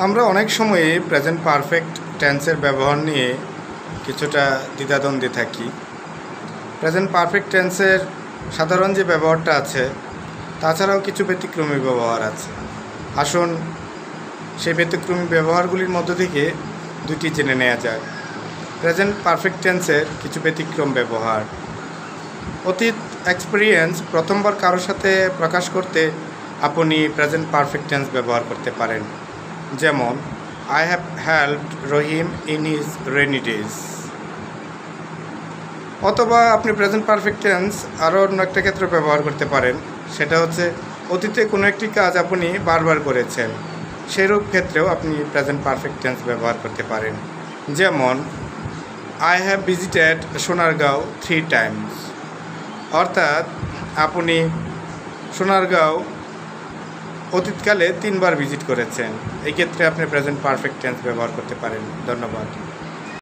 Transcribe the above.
আমরা অনেক সময়ে প্রেজেন্ট পারফেক্ট টেন্সের ব্যবহার নিয়ে কিছুটা দ্বিধাদ্বন্দ্বে থাকি। প্রেজেন্ট পারফেক্ট টেন্সের সাধারণ যে ব্যবহারটা আছে তাছাড়াও কিছু ব্যতিক্রমী ব্যবহার আছে। আসুন সেই ব্যতিক্রমী ব্যবহারগুলির মধ্য থেকে দুটি জেনে নেওয়া যাক। প্রেজেন্ট পারফেক্ট টেন্সের কিছু ব্যতিক্রম ব্যবহার। অতীত এক্সপিরিয়েন্স প্রথমবার কারোর সাথে প্রকাশ করতে আপনি প্রেজেন্ট পারফেক্ট টেন্স ব্যবহার করতে পারেন। যেমন I have helped Rahim in his rainy days. অথবা আপনি প্রেজেন্ট পারফেক্ট টেন্স আরও অন্য একটা ক্ষেত্রে ব্যবহার করতে পারেন, সেটা হচ্ছে অতীতে কোনো একটি কাজ আপনি বারবার করেছেন, সেরূপ ক্ষেত্রেও আপনি প্রেজেন্ট পারফেক্ট টেন্স ব্যবহার করতে পারেন। যেমন I have visited Sonargaon 3 times। অর্থাৎ আপনি সোনারগাঁও অতীতকালে 3 বার ভিজিট করেছেন। এই ক্ষেত্রে আপনি প্রেজেন্ট পারফেক্ট টেন্স ব্যবহার করতে পারেন। ধন্যবাদ।